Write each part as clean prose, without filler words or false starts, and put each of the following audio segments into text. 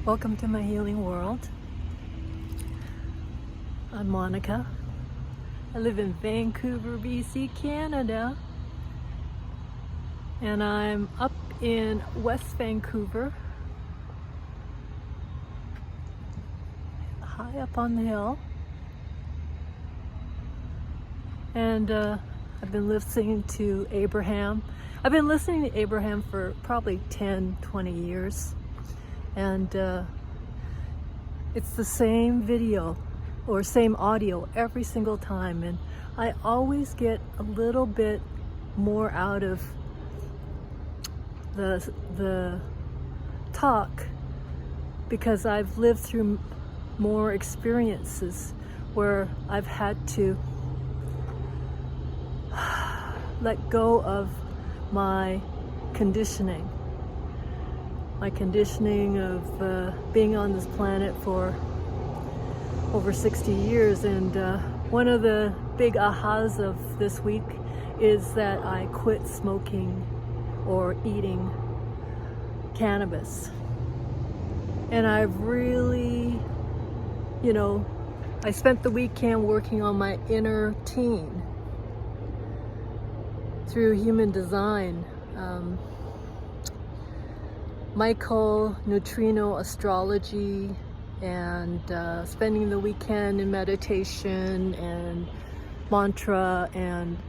Welcome to my healing world. I'm Monica. I live in Vancouver, BC, Canada. And I'm up in West Vancouver, high up on the hill. And I've been listening to Abraham. I've been listening to Abraham for probably 10, 20 years. And it's the same video or same audio every single time. And I always get a little bit more out of the talk because I've lived through more experiences where I've had to let go of my conditioning. My conditioning of being on this planet for over 60 years. And one of the big ahas of this week is that I quit smoking or eating cannabis. And I've really, I spent the weekend working on my inner teen through human design. Michael neutrino astrology, and spending the weekend in meditation and mantra and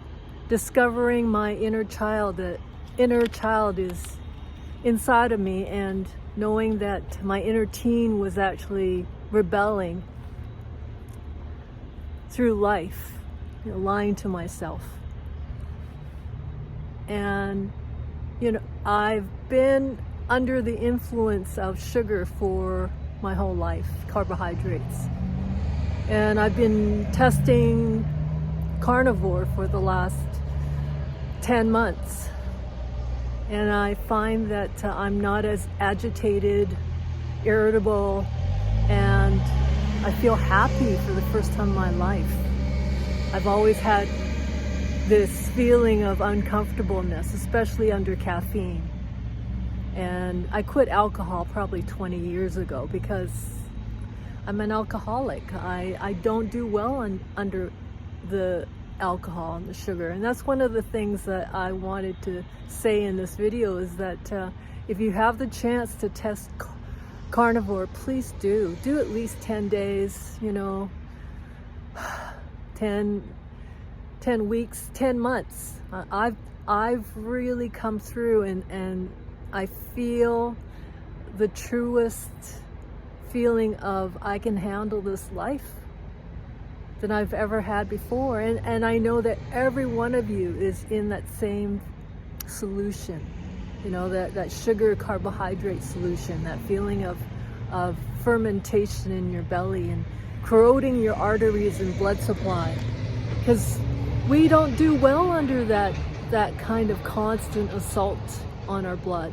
discovering my inner child. The inner child is inside of me, and knowing that my inner teen was actually rebelling through life, lying to myself. And I've been under the influence of sugar for my whole life, carbohydrates. And I've been testing carnivore for the last 10 months. And I find that I'm not as agitated, irritable, and I feel happy for the first time in my life. I've always had this feeling of uncomfortableness, especially under caffeine. And I quit alcohol probably 20 years ago because I'm an alcoholic. I don't do well under the alcohol and the sugar. And that's one of the things that I wanted to say in this video is that if you have the chance to test carnivore, please do. Do at least 10 days, 10 weeks, 10 months. I've really come through and I feel the truest feeling of I can handle this life than I've ever had before. And I know that every one of you is in that same solution, that sugar carbohydrate solution, that feeling of fermentation in your belly and corroding your arteries and blood supply. Because we don't do well under that kind of constant assault on our blood.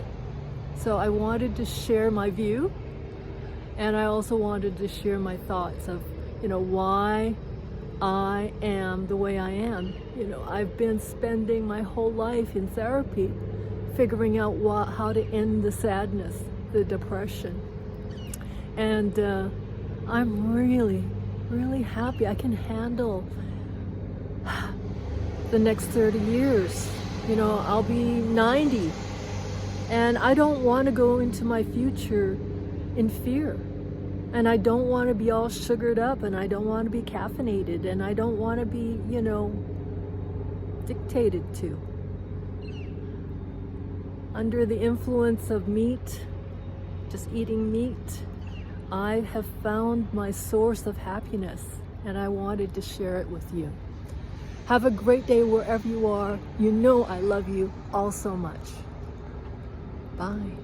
So I wanted to share my view, and I also wanted to share my thoughts of, why I am the way I am. I've been spending my whole life in therapy, figuring out how to end the sadness, the depression. And I'm really, really happy. I can handle the next 30 years. I'll be 90. And I don't want to go into my future in fear. And I don't want to be all sugared up, and I don't want to be caffeinated, and I don't want to be, dictated to. Under the influence of meat, just eating meat, I have found my source of happiness, and I wanted to share it with you. Have a great day wherever you are. I love you all so much. Bye.